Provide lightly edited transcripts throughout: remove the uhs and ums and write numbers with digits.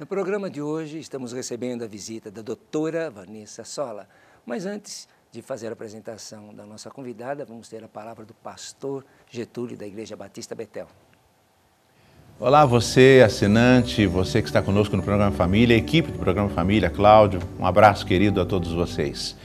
programa de hoje estamos recebendo a visita da doutora Vanessa Sola, mas antes de fazer a apresentação da nossa convidada, vamos ter a palavra do pastor Getúlio da Igreja Batista Betel. Olá, você assinante, você que está conosco no programa Família, a equipe do programa Família, Cláudio, um abraço querido a todos vocês.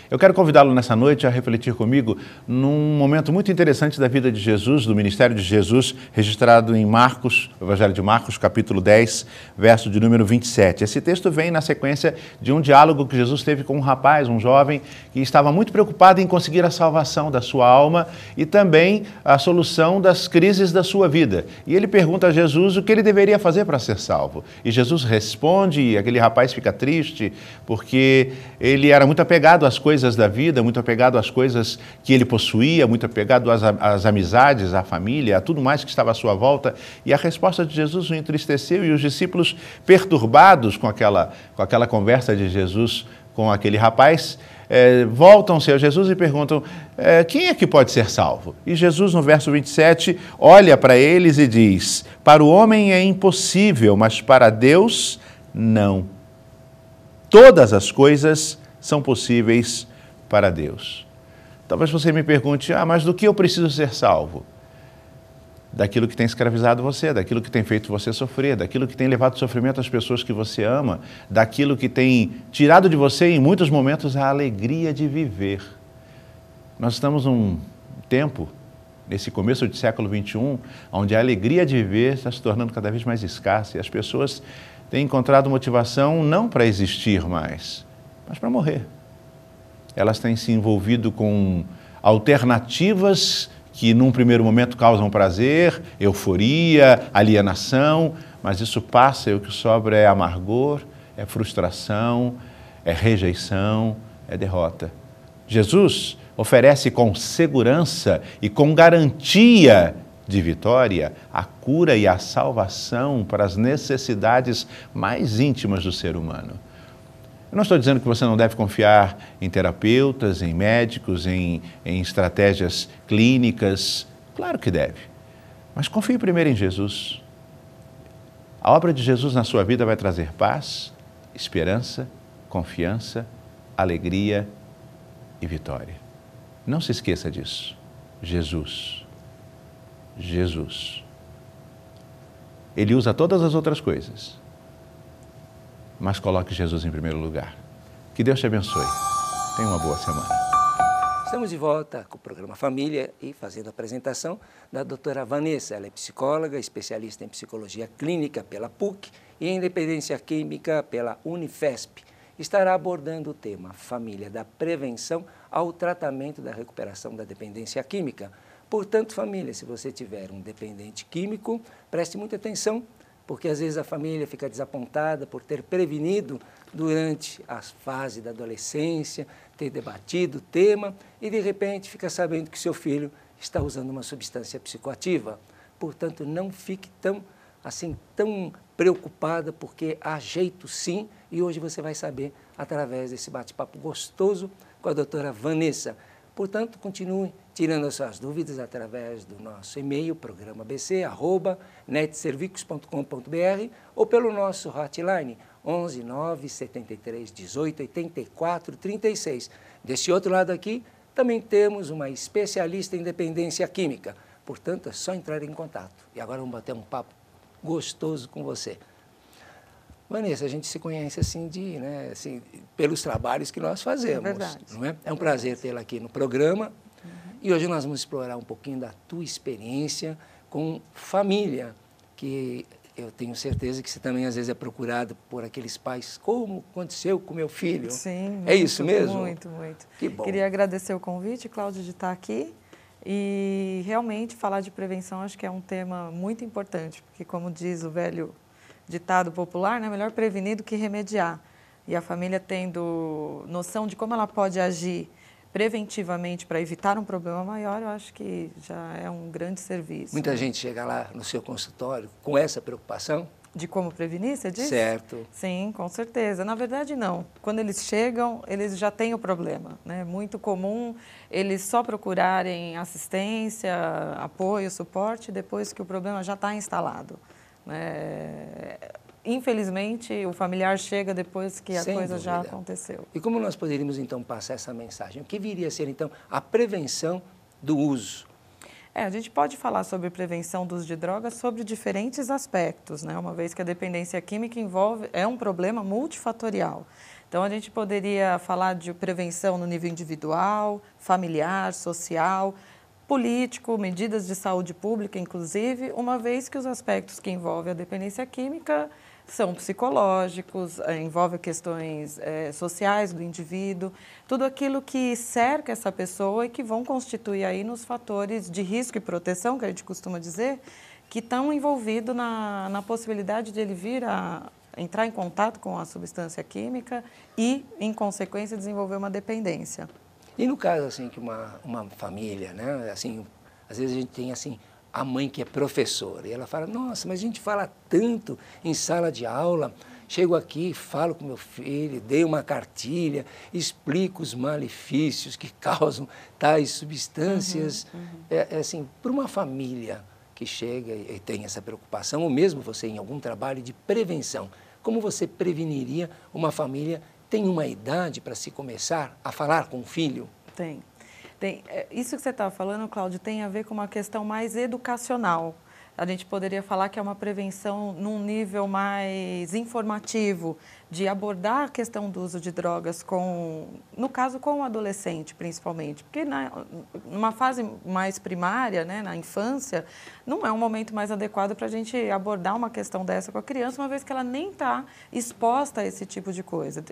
Eu quero convidá-lo nessa noite a refletir comigo num momento muito interessante da vida de Jesus, do ministério de Jesus, registrado em Marcos, Evangelho de Marcos, capítulo 10, verso de número 27. Esse texto vem na sequência de um diálogo que Jesus teve com um rapaz, um jovem, que estava muito preocupado em conseguir a salvação da sua alma e também a solução das crises da sua vida. E ele pergunta a Jesus o que ele deveria fazer para ser salvo. E Jesus responde, e aquele rapaz fica triste, porque ele era muito apegado às coisas da vida, muito apegado às coisas que ele possuía, muito apegado às amizades, à família, a tudo mais que estava à sua volta. E a resposta de Jesus o entristeceu e os discípulos, perturbados com aquela conversa de Jesus com aquele rapaz, voltam-se a Jesus e perguntam, quem é que pode ser salvo? E Jesus, no verso 27, olha para eles e diz, para o homem é impossível, mas para Deus, não. Todas as coisas são possíveis para Deus. Talvez você me pergunte, mas do que eu preciso ser salvo? Daquilo que tem escravizado você, daquilo que tem feito você sofrer, daquilo que tem levado sofrimento às pessoas que você ama, daquilo que tem tirado de você, em muitos momentos, a alegria de viver. Nós estamos num tempo, nesse começo do século XXI, onde a alegria de viver está se tornando cada vez mais escassa e as pessoas têm encontrado motivação não para existir mais, mas para morrer. Elas têm se envolvido com alternativas que num primeiro momento causam prazer, euforia, alienação, mas isso passa e o que sobra é amargor, é frustração, é rejeição, é derrota. Jesus oferece com segurança e com garantia de vitória a cura e a salvação para as necessidades mais íntimas do ser humano. Eu não estou dizendo que você não deve confiar em terapeutas, em médicos, em estratégias clínicas. Claro que deve. Mas confie primeiro em Jesus. A obra de Jesus na sua vida vai trazer paz, esperança, confiança, alegria e vitória. Não se esqueça disso. Jesus. Jesus. Ele usa todas as outras coisas, mas coloque Jesus em primeiro lugar. Que Deus te abençoe. Tenha uma boa semana. Estamos de volta com o programa Família e fazendo a apresentação da doutora Vanessa. Ela é psicóloga, especialista em psicologia clínica pela PUC e em dependência química pela Unifesp. Estará abordando o tema Família, da prevenção ao tratamento da recuperação da dependência química. Portanto, família, se você tiver um dependente químico, preste muita atenção, porque às vezes a família fica desapontada por ter prevenido durante a fase da adolescência, ter debatido o tema e de repente fica sabendo que seu filho está usando uma substância psicoativa. Portanto, não fique tão preocupada, porque há jeito sim, e hoje você vai saber através desse bate-papo gostoso com a doutora Vanessa. Portanto, continue tirando as suas dúvidas através do nosso e-mail, programabc@netservicos.com.br ou pelo nosso hotline 11 9 73 18 84 36. Deste outro lado aqui, também temos uma especialista em dependência química. Portanto, é só entrar em contato. E agora vamos bater um papo gostoso com você. Vanessa, a gente se conhece pelos trabalhos que nós fazemos. É verdade. Não é? É um prazer tê-la aqui no programa. E hoje nós vamos explorar um pouquinho da tua experiência com família, que eu tenho certeza que você também às vezes é procurado por aqueles pais, como aconteceu com meu filho. Sim. É isso mesmo? Muito, muito. Que bom. Queria agradecer o convite, Cláudio, de estar aqui. E realmente falar de prevenção acho que é um tema muito importante, porque como diz o velho ditado popular, né, melhor prevenir do que remediar. E a família tendo noção de como ela pode agir preventivamente para evitar um problema maior, eu acho que já é um grande serviço. Muita gente chega lá no seu consultório com essa preocupação? De como prevenir, você disse? Certo. Sim, com certeza. Na verdade, não. Quando eles chegam, eles já têm o problema, né? Muito comum eles só procurarem assistência, apoio, suporte, depois que o problema já está instalado. infelizmente, o familiar chega depois que a Sem coisa já dúvida. aconteceu. E como nós poderíamos, então, passar essa mensagem? O que viria a ser, então, a prevenção do uso? A gente pode falar sobre prevenção do uso de drogas sobre diferentes aspectos, né? Uma vez que a dependência química é um problema multifatorial. Então, a gente poderia falar de prevenção no nível individual, familiar, social, político, medidas de saúde pública, inclusive, uma vez que os aspectos que envolvem a dependência química são psicológicos, envolvem questões sociais do indivíduo, tudo aquilo que cerca essa pessoa e que vão constituir aí nos fatores de risco e proteção, que a gente costuma dizer, que estão envolvidos na possibilidade de ele vir a entrar em contato com a substância química e, em consequência, desenvolver uma dependência. E no caso, assim, que uma família, né, assim, às vezes a gente tem, assim, a mãe que é professora, e ela fala, nossa, mas a gente fala tanto em sala de aula, chego aqui, falo com meu filho, dei uma cartilha, explico os malefícios que causam tais substâncias. Assim, para uma família que chega e tem essa preocupação, ou mesmo você em algum trabalho de prevenção, como você preveniria uma família tem uma idade para se começar a falar com o filho? Tem. Isso que você estava falando, Cláudio, tem a ver com uma questão mais educacional. A gente poderia falar que é uma prevenção num nível mais informativo, de abordar a questão do uso de drogas no caso, com o adolescente, principalmente. Porque numa fase mais primária, né, na infância, não é um momento mais adequado para a gente abordar uma questão dessa com a criança, uma vez que ela nem está exposta a esse tipo de coisa.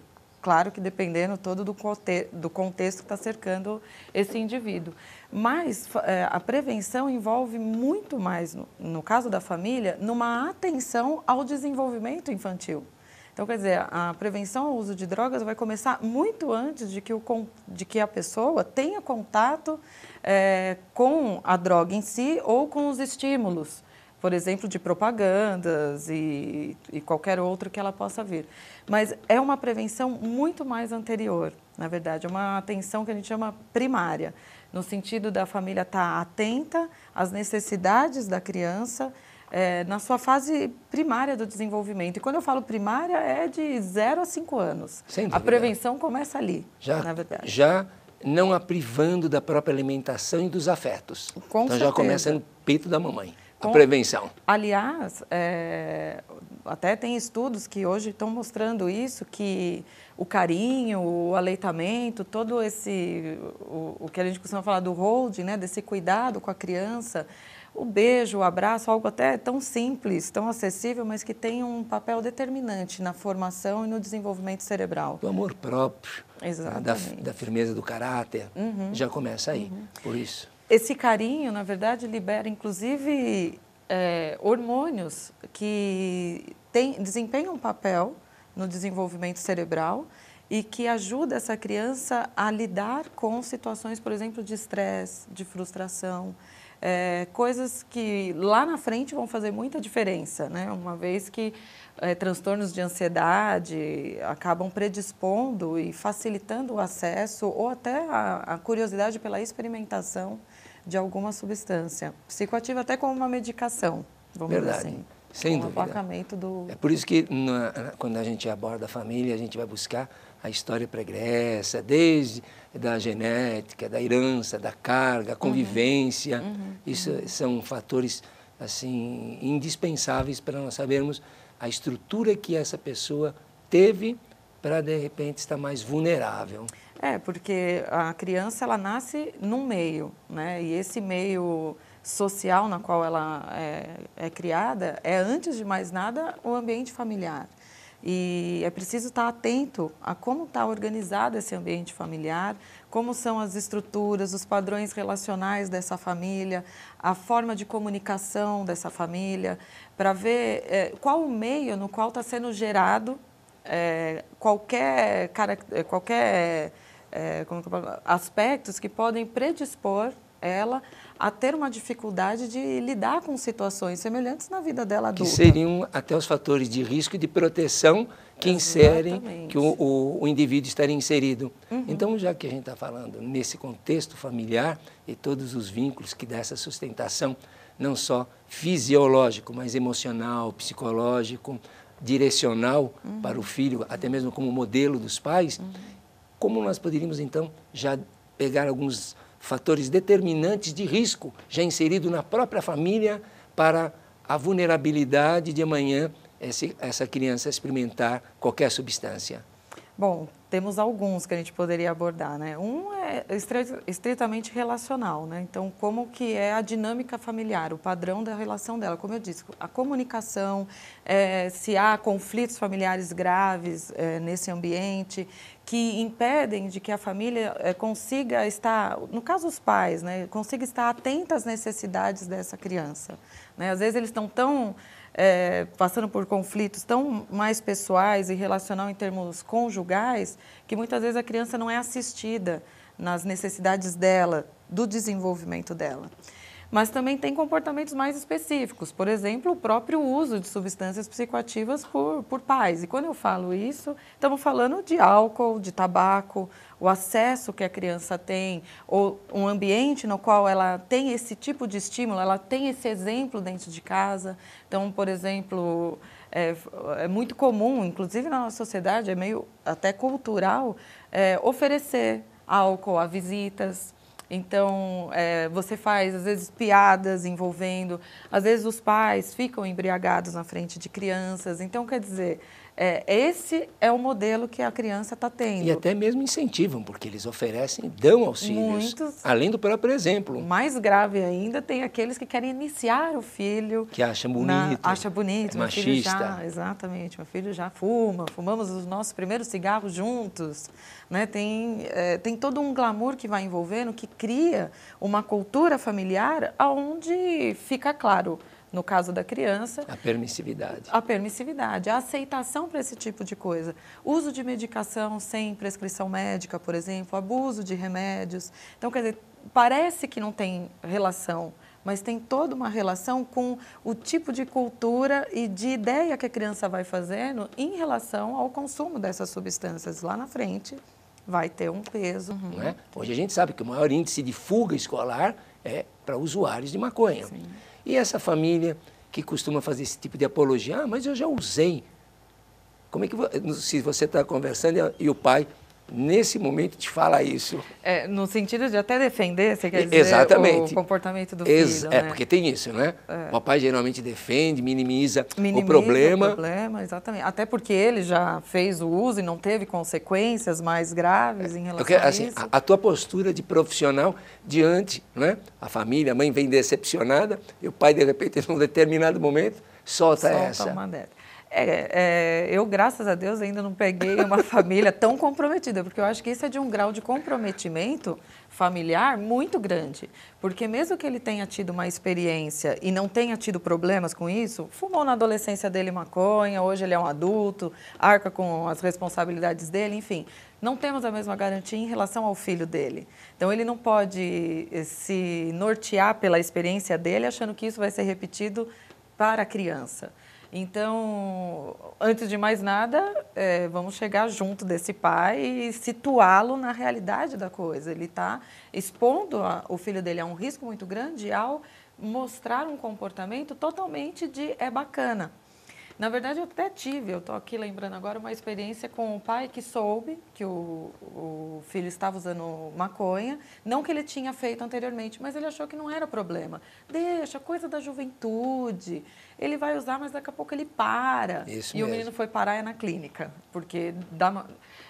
Claro que dependendo todo do contexto que está cercando esse indivíduo. Mas a prevenção envolve muito mais, no caso da família, numa atenção ao desenvolvimento infantil. Então, quer dizer, a prevenção ao uso de drogas vai começar muito antes de que a pessoa tenha contato com a droga em si ou com os estímulos, por exemplo, de propagandas e qualquer outro que ela possa vir. Mas é uma prevenção muito mais anterior, na verdade, é uma atenção que a gente chama primária, no sentido da família estar atenta às necessidades da criança na sua fase primária do desenvolvimento. E quando eu falo primária, é de 0 a 5 anos. Sem dúvida. A prevenção começa ali, na verdade. Já não a privando da própria alimentação e dos afetos. Com então certeza. Já começa no peito da mamãe. A prevenção. Aliás, até tem estudos que hoje estão mostrando isso, que o carinho, o aleitamento, todo o que a gente costuma falar do holding, né, desse cuidado com a criança, o beijo, o abraço, algo até tão simples, tão acessível, mas que tem um papel determinante na formação e no desenvolvimento cerebral. Do amor próprio, da firmeza do caráter, já começa aí, por isso. Esse carinho, na verdade, libera, inclusive, hormônios que desempenham um papel no desenvolvimento cerebral e que ajuda essa criança a lidar com situações, por exemplo, de estresse, de frustração, coisas que lá na frente vão fazer muita diferença, né? Uma vez que transtornos de ansiedade acabam predispondo e facilitando o acesso ou até a curiosidade pela experimentação de alguma substância psicoativa, até como uma medicação, vamos dizer assim. Sem dúvida. Aplacamento É por isso que quando a gente aborda a família, a gente vai buscar a história pregressa, desde da genética, da herança, da carga, a convivência. Isso são fatores assim indispensáveis para nós sabermos a estrutura que essa pessoa teve para, de repente, estar mais vulnerável. Porque a criança, ela nasce num meio, né? E esse meio social na qual ela é criada é, antes de mais nada, o ambiente familiar. E é preciso estar atento a como está organizado esse ambiente familiar, como são as estruturas, os padrões relacionais dessa família, a forma de comunicação dessa família, para ver qual o meio no qual está sendo gerado qualquer aspectos que podem predispor ela a ter uma dificuldade de lidar com situações semelhantes na vida dela adulta. Que seriam até os fatores de risco e de proteção que inserem, que o indivíduo estaria inserido. Então, já que a gente está falando nesse contexto familiar e todos os vínculos que dá essa sustentação, não só fisiológico, mas emocional, psicológico, direcional para o filho, até mesmo como modelo dos pais, como nós poderíamos, então, já pegar alguns fatores determinantes de risco, já inserido na própria família, para a vulnerabilidade de amanhã essa criança experimentar qualquer substância? Bom, temos alguns que a gente poderia abordar, né? Um é estritamente relacional, né? Então, como que é a dinâmica familiar, o padrão da relação dela, como eu disse, a comunicação, se há conflitos familiares graves nesse ambiente, que impedem de que a família consiga estar, no caso os pais, né? Consiga estar atenta às necessidades dessa criança, né? Às vezes eles estão tão... passando por conflitos tão mais pessoais e relacional em termos conjugais, que muitas vezes a criança não é assistida nas necessidades dela, do desenvolvimento dela. Mas também tem comportamentos mais específicos, por exemplo, o próprio uso de substâncias psicoativas por pais. E quando eu falo isso, estamos falando de álcool, de tabaco, o acesso que a criança tem, ou um ambiente no qual ela tem esse tipo de estímulo, ela tem esse exemplo dentro de casa. Então, por exemplo, é muito comum, inclusive na nossa sociedade, é meio até cultural, oferecer álcool a visitas. Então, você faz, às vezes, piadas envolvendo, às vezes os pais ficam embriagados na frente de crianças. Então, quer dizer, esse é o modelo que a criança está tendo. E até mesmo incentivam, porque eles oferecem, dão auxílios, além do próprio exemplo. Mais grave ainda, tem aqueles que querem iniciar o filho... Que acham bonito. Acha bonito. É machista. Exatamente, meu filho já fumamos os nossos primeiros cigarros juntos. Né? Tem todo um glamour que vai envolvendo, que cria uma cultura familiar onde fica claro, no caso da criança... A permissividade. A permissividade, a aceitação para esse tipo de coisa. Uso de medicação sem prescrição médica, por exemplo, abuso de remédios. Então, quer dizer, parece que não tem relação, mas tem toda uma relação com o tipo de cultura e de ideia que a criança vai fazendo em relação ao consumo dessas substâncias lá na frente. Vai ter um peso. Não é? Hoje a gente sabe que o maior índice de fuga escolar é para usuários de maconha. Sim. E essa família que costuma fazer esse tipo de apologia, mas eu já usei. Como é que se você está conversando e o pai, nesse momento, te fala isso? No sentido de até defender, você quer dizer, exatamente. O comportamento do filho, né? Porque tem isso, né? O papai geralmente defende, minimiza o problema. problema. O problema, exatamente. Até porque ele já fez o uso e não teve consequências mais graves em relação a assim, isso. A tua postura de profissional diante, né? A família, a mãe vem decepcionada e o pai, de repente, num determinado momento, solta essa. Uma dessa. Eu, graças a Deus, ainda não peguei uma família tão comprometida, porque eu acho que isso é de um grau de comprometimento familiar muito grande. Porque mesmo que ele tenha tido uma experiência e não tenha tido problemas com isso, fumou na adolescência dele maconha, hoje ele é um adulto, arca com as responsabilidades dele, enfim, não temos a mesma garantia em relação ao filho dele. Então, ele não pode se nortear pela experiência dele, achando que isso vai ser repetido para a criança. Então, antes de mais nada, vamos chegar junto desse pai e situá-lo na realidade da coisa. Ele está expondo o filho dele a um risco muito grande ao mostrar um comportamento totalmente de bacana. Na verdade, eu até tive, eu estou aqui lembrando agora, uma experiência com um pai que soube que o filho estava usando maconha, não que ele tinha feito anteriormente, mas ele achou que não era problema. Deixa, coisa da juventude, ele vai usar, mas daqui a pouco ele para. Isso e mesmo. O menino foi parar na clínica, porque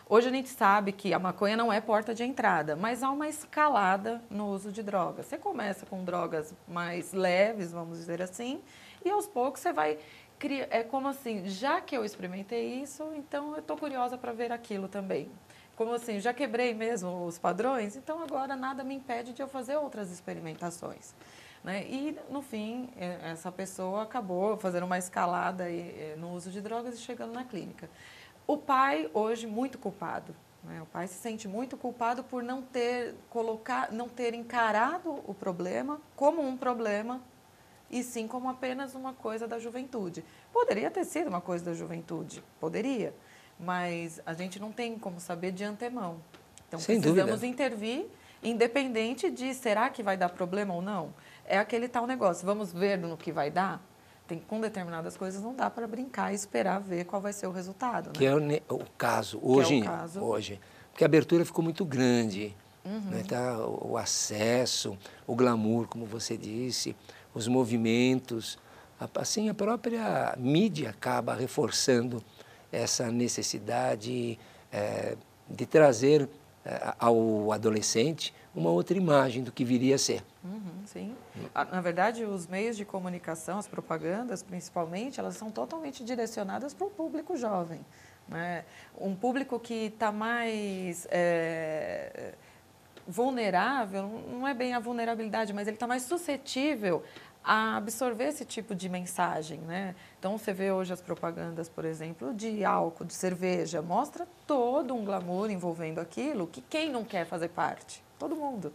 hoje a gente sabe que a maconha não é porta de entrada, mas há uma escalada no uso de drogas. Você começa com drogas mais leves, vamos dizer assim, e aos poucos você vai... É como assim, já que eu experimentei isso, então eu estou curiosa para ver aquilo também. Como assim, já quebrei mesmo os padrões, então agora nada me impede de eu fazer outras experimentações. Né? E, no fim, essa pessoa acabou fazendo uma escalada no uso de drogas e chegando na clínica. O pai, hoje, muito culpado. Né? O pai se sente muito culpado por não ter encarado o problema como um problema, e sim como apenas uma coisa da juventude. Poderia ter sido uma coisa da juventude, poderia, mas a gente não tem como saber de antemão. Então, precisamos intervir, independente de será que vai dar problema ou não. É aquele tal negócio, vamos ver no que vai dar? Com determinadas coisas não dá para brincar e esperar ver qual vai ser o resultado. Né? Que é o caso hoje. Porque a abertura ficou muito grande. Né? Tá? O acesso, o glamour, como você disse, os movimentos. Assim, a própria mídia acaba reforçando essa necessidade de trazer ao adolescente uma outra imagem do que viria a ser. Sim. Na verdade, os meios de comunicação, as propagandas, principalmente, elas são totalmente direcionadas para o público jovem. Né? Um público que está mais vulnerável, não é bem a vulnerabilidade, mas ele está mais suscetível a absorver esse tipo de mensagem, né? Então, você vê hoje as propagandas, por exemplo, de álcool, de cerveja, mostra todo um glamour envolvendo aquilo que quem não quer fazer parte? Todo mundo.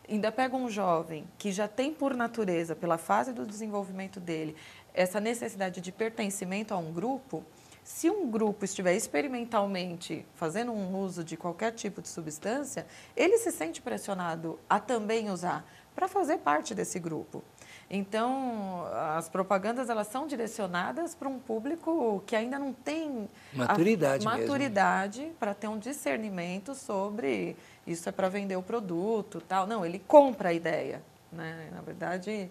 Ainda pega um jovem que já tem por natureza, pela fase do desenvolvimento dele, essa necessidade de pertencimento a um grupo. Se um grupo estiver experimentalmente fazendo um uso de qualquer tipo de substância, ele se sente pressionado a também usar para fazer parte desse grupo. Então, as propagandas elas são direcionadas para um público que ainda não tem maturidade para ter um discernimento sobre isso é para vender o produto, tal. Não, ele compra a ideia. Né? Na verdade,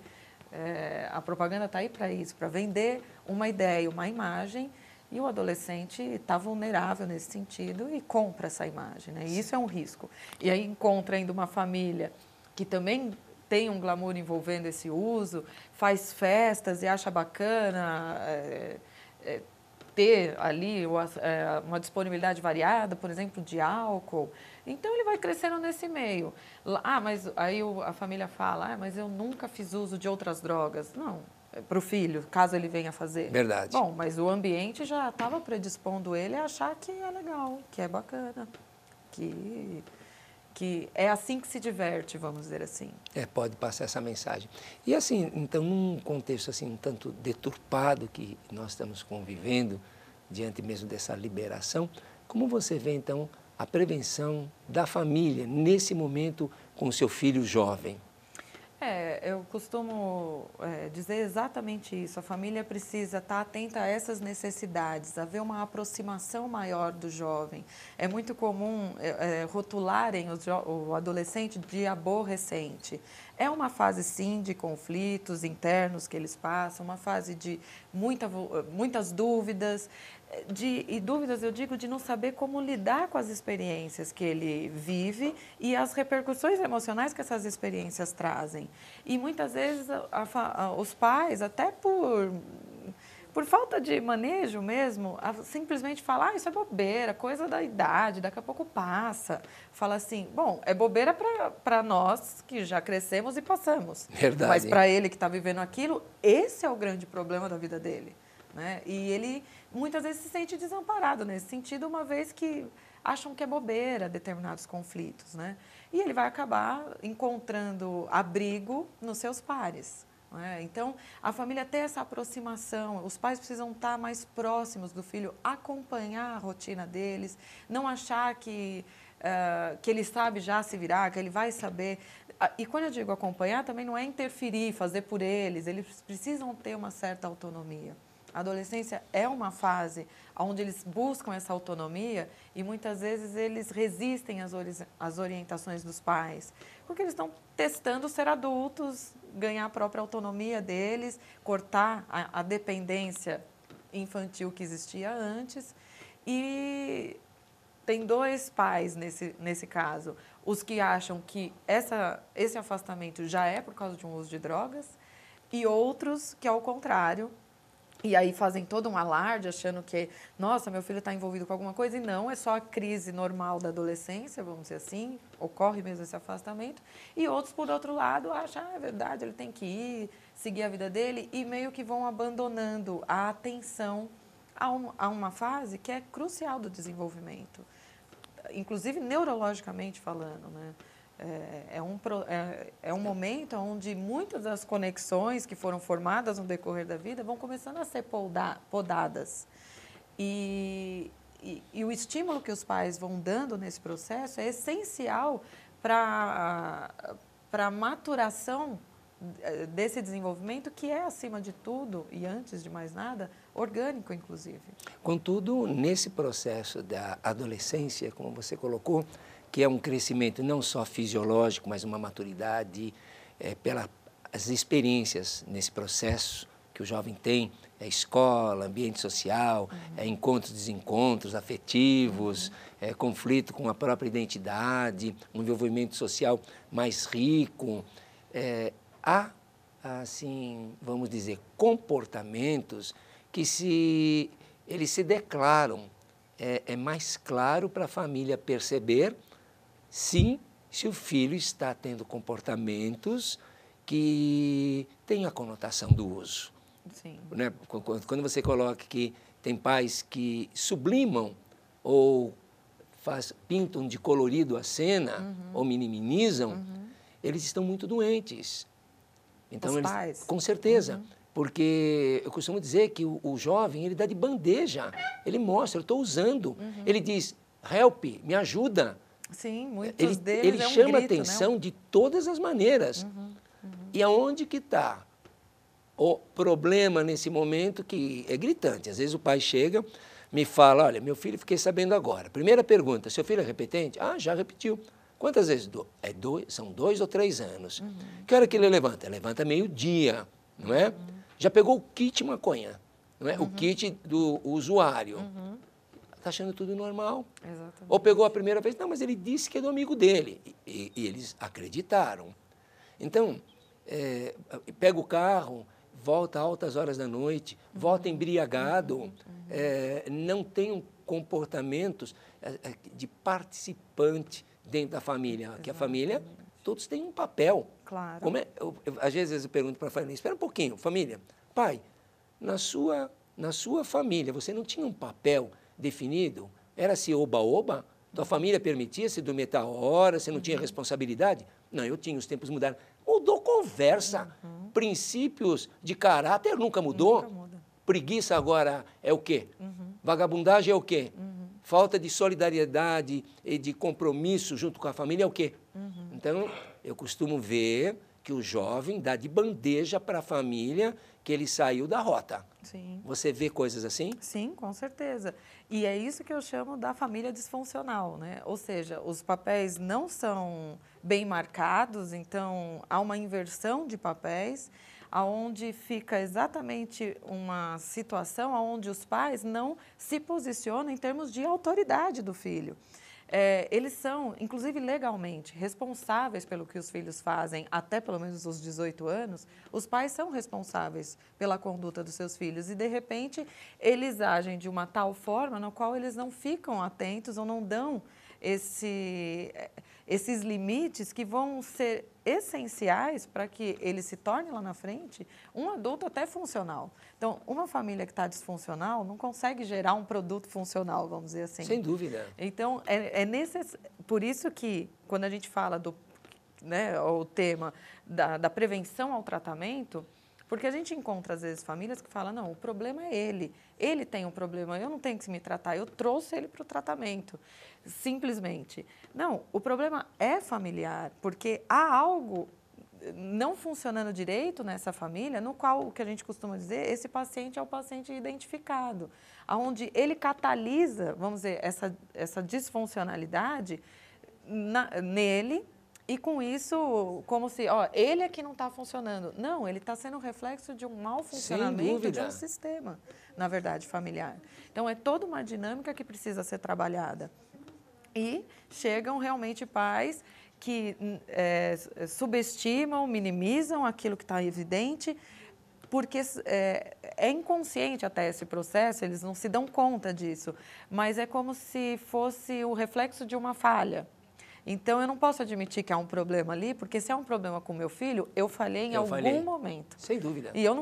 a propaganda está aí para isso, para vender uma ideia, uma imagem, e o adolescente está vulnerável nesse sentido e compra essa imagem. Né? E isso é um risco. E aí encontra ainda uma família que também tem um glamour envolvendo esse uso, faz festas e acha bacana ter ali uma disponibilidade variada, por exemplo, de álcool. Então, ele vai crescendo nesse meio. Mas aí a família fala, mas eu nunca fiz uso de outras drogas. Não, para o filho, caso ele venha fazer. Verdade. Bom, mas o ambiente já estava predispondo ele a achar que é legal, que é bacana, que é assim que se diverte, vamos dizer assim. Pode passar essa mensagem. E assim, então, num contexto assim, um tanto deturpado que nós estamos convivendo, diante mesmo dessa liberação, como você vê, então, a prevenção da família nesse momento com o seu filho jovem? Eu costumo dizer exatamente isso. A família precisa estar atenta a essas necessidades, haver uma aproximação maior do jovem. É muito comum rotularem o adolescente de aborrecente. É uma fase, sim, de conflitos internos que eles passam, uma fase de muitas dúvidas, e dúvidas, eu digo, de não saber como lidar com as experiências que ele vive e as repercussões emocionais que essas experiências trazem. E muitas vezes os pais, até por falta de manejo mesmo, simplesmente falam, isso é bobeira, coisa da idade, daqui a pouco passa. Fala assim, bom, é bobeira para nós que já crescemos e passamos. Verdade. Mas para ele que está vivendo aquilo, esse é o grande problema da vida dele. Né? E ele muitas vezes se sente desamparado nesse sentido, uma vez que acham que é bobeira determinados conflitos. Né? E ele vai acabar encontrando abrigo nos seus pares. Né? Então, a família ter essa aproximação, os pais precisam estar mais próximos do filho, acompanhar a rotina deles, não achar que ele sabe já se virar, que ele vai saber. E quando eu digo acompanhar, também não é interferir, fazer por eles precisam ter uma certa autonomia. A adolescência é uma fase onde eles buscam essa autonomia e muitas vezes eles resistem às orientações dos pais, porque eles estão testando ser adultos, ganhar a própria autonomia deles, cortar a dependência infantil que existia antes. E tem dois pais nesse caso, os que acham que esse afastamento já é por causa de um uso de drogas e outros que, ao contrário, e aí fazem todo um alarde, achando que, nossa, meu filho está envolvido com alguma coisa. E não, é só a crise normal da adolescência, vamos dizer assim, ocorre mesmo esse afastamento. E outros, por outro lado, acham, é verdade, ele tem que ir, seguir a vida dele. E meio que vão abandonando a atenção a uma fase que é crucial do inclusive neurologicamente falando, né? É um momento onde muitas das conexões que foram formadas no decorrer da vida vão começando a ser podadas. E o estímulo que os pais vão dando nesse processo é essencial para a maturação desse desenvolvimento que é, acima de tudo, e antes de mais nada, orgânico, inclusive. Contudo, nesse processo da adolescência, como você colocou, que é um crescimento não só fisiológico, mas uma maturidade pelas experiências nesse processo que o jovem tem, escola, ambiente social, encontros, desencontros afetivos, conflito com a própria identidade, um envolvimento social mais rico. Há, assim, vamos dizer, comportamentos que eles se declaram. É mais claro para a família perceber, sim, se o filho está tendo comportamentos que têm a conotação do uso. Sim. Né? Quando você coloca que tem pais que sublimam ou pintam de colorido a cena, ou minimizam, eles estão muito doentes. Então, os pais? Com certeza. Porque eu costumo dizer que o jovem, ele dá de bandeja, ele mostra, eu estou usando. Ele diz, help, me ajuda. Sim, muitos deles ele é um chama grito, atenção, né? de todas as maneiras. E aonde que está o problema nesse momento, que é gritante? Às vezes o pai chega, me fala, olha, meu filho, fiquei sabendo agora. Primeira pergunta, seu filho é repetente? Ah, já repetiu. Quantas vezes? São 2 ou 3 anos. Que hora que ele levanta? Levanta meio-dia, não é? Já pegou o kit maconha, não é? O kit do usuário. Está achando tudo normal. Exatamente. Ou pegou a primeira vez, não, mas ele disse que é do amigo dele. E eles acreditaram. Então, pega o carro, volta a altas horas da noite, volta embriagado, não tem comportamentos de participante dentro da família. Exatamente. Que a família, todos têm um papel. Claro. Às vezes eu pergunto para a família, espera um pouquinho, família, pai, na sua família, você não tinha um papel definido? Era-se oba-oba? Tua família permitia-se dormir tal hora, você não tinha responsabilidade? Não, eu tinha, os tempos mudaram. Mudou conversa. Princípios de caráter nunca mudou. Nunca muda. Preguiça agora é o quê? Vagabundagem é o quê? Falta de solidariedade e de compromisso junto com a família é o quê? Então, eu costumo ver que o jovem dá de bandeja para a família que ele saiu da rota. Sim. Você vê coisas assim? Sim, com certeza. E é isso que eu chamo da família disfuncional, né? Ou seja, os papéis não são bem marcados, então há uma inversão de papéis, aonde fica exatamente uma situação onde os pais não se posicionam em termos de autoridade do filho. Eles são, inclusive legalmente, responsáveis pelo que os filhos fazem até pelo menos os 18 anos. Os pais são responsáveis pela conduta dos seus filhos e, de repente, eles agem de uma tal forma na qual eles não ficam atentos ou não dão esses limites que vão ser essenciais para que ele se torne lá na frente um adulto até funcional. Então, uma família que está disfuncional não consegue gerar um produto funcional, vamos dizer assim. Sem dúvida. Então, por isso que, quando a gente fala o tema da prevenção ao tratamento, porque a gente encontra, às vezes, famílias que falam, não, o problema é ele tem um problema, eu não tenho que me tratar, eu trouxe ele para o tratamento, simplesmente. Não, o problema é familiar, porque há algo não funcionando direito nessa família, no qual, o que a gente costuma dizer, esse paciente é o paciente identificado, onde ele catalisa, vamos dizer, essa disfuncionalidade nele. E com isso, como se, ele é que não está funcionando. Não, ele está sendo reflexo de um mau funcionamento de um sistema, na verdade, familiar. Então, é toda uma dinâmica que precisa ser trabalhada. E chegam realmente pais que subestimam, minimizam aquilo que está evidente, porque é inconsciente até esse processo, eles não se dão conta disso, mas é como se fosse o reflexo de uma falha. Então, eu não posso admitir que há um problema ali, porque se há um problema com o meu filho, eu falhei em algum momento. Sem dúvida. E eu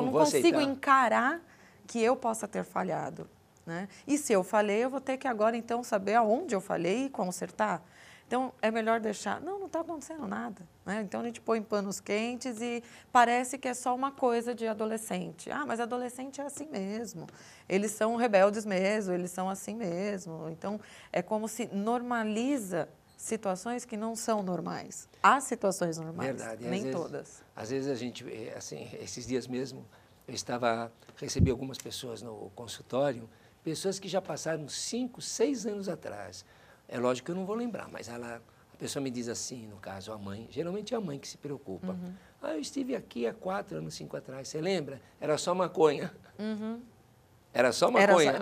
não consigo encarar que eu possa ter falhado, né? E se eu falhei, eu vou ter que agora, então, saber aonde eu falhei e consertar. Então, é melhor deixar... Não está acontecendo nada, né? Então, a gente põe panos quentes e parece que é só uma coisa de adolescente. Ah, mas adolescente é assim mesmo. Eles são rebeldes mesmo, eles são assim mesmo. Então, é como se normaliza situações que não são normais. Há situações normais, Verdade. nem todas. Às vezes a gente, assim, esses dias mesmo, recebi algumas pessoas no consultório, pessoas que já passaram 5, 6 anos atrás. É lógico que eu não vou lembrar, mas a pessoa me diz assim, no caso, a mãe, geralmente é a mãe que se preocupa. Eu estive aqui há 4 anos, 5 atrás, você lembra? Era só maconha. Era só maconha.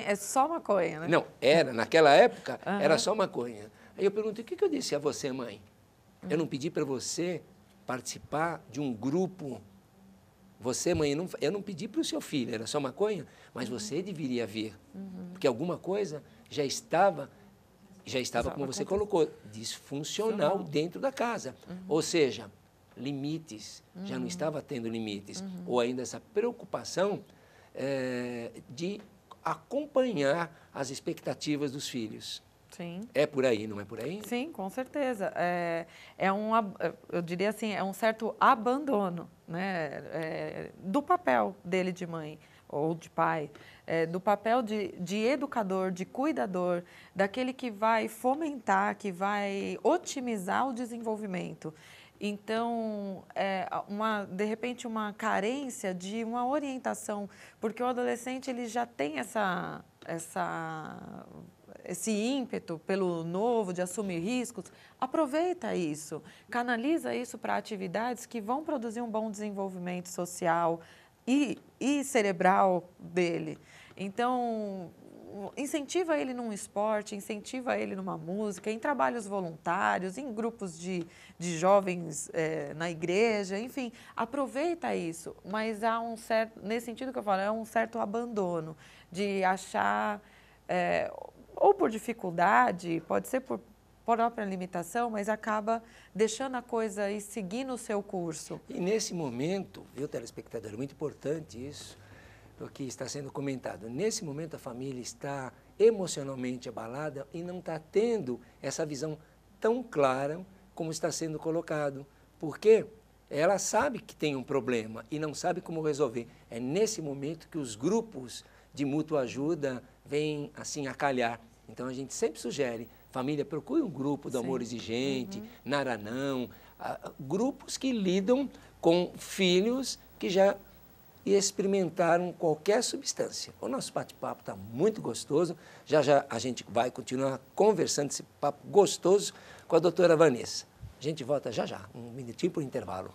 É só maconha, né? Não, naquela época, era só maconha. Aí eu perguntei, o que eu disse a você, mãe? Eu não pedi para você participar de um grupo. Você, mãe, eu não pedi para o seu filho, era só maconha, mas você deveria vir. Porque alguma coisa já estava, como você colocou, disfuncional dentro da casa. Ou seja, limites, já não estava tendo limites. Ou ainda essa preocupação de acompanhar as expectativas dos filhos. Sim. É por aí, não é por aí? Sim, com certeza. Eu diria assim, é um certo abandono, né, do papel dele de mãe ou de pai, do papel de educador, de cuidador, daquele que vai fomentar, que vai otimizar o desenvolvimento. Então, de repente, uma carência de uma orientação, porque o adolescente ele já tem esse ímpeto pelo novo, de assumir riscos. Aproveita isso, canaliza isso para atividades que vão produzir um bom desenvolvimento social e cerebral dele. Então, incentiva ele num esporte, incentiva ele numa música, em trabalhos voluntários, em grupos de jovens na igreja, enfim, aproveita isso. Mas há nesse sentido que eu falo, é um certo abandono de achar, ou por dificuldade, pode ser por própria limitação, mas acaba deixando a coisa e seguindo o seu curso. E nesse momento, viu, telespectador, é muito importante isso, o que está sendo comentado. Nesse momento, a família está emocionalmente abalada e não está tendo essa visão tão clara como está sendo colocado. Porque ela sabe que tem um problema e não sabe como resolver. É nesse momento que os grupos de mútua ajuda vêm, assim, a calhar. Então, a gente sempre sugere, família, procure um grupo do Amor Exigente, Naranão, grupos que lidam com filhos que já experimentaram qualquer substância. O nosso bate-papo está muito gostoso, já a gente vai continuar conversando esse papo gostoso com a doutora Vanessa. A gente volta já, um minutinho para o intervalo.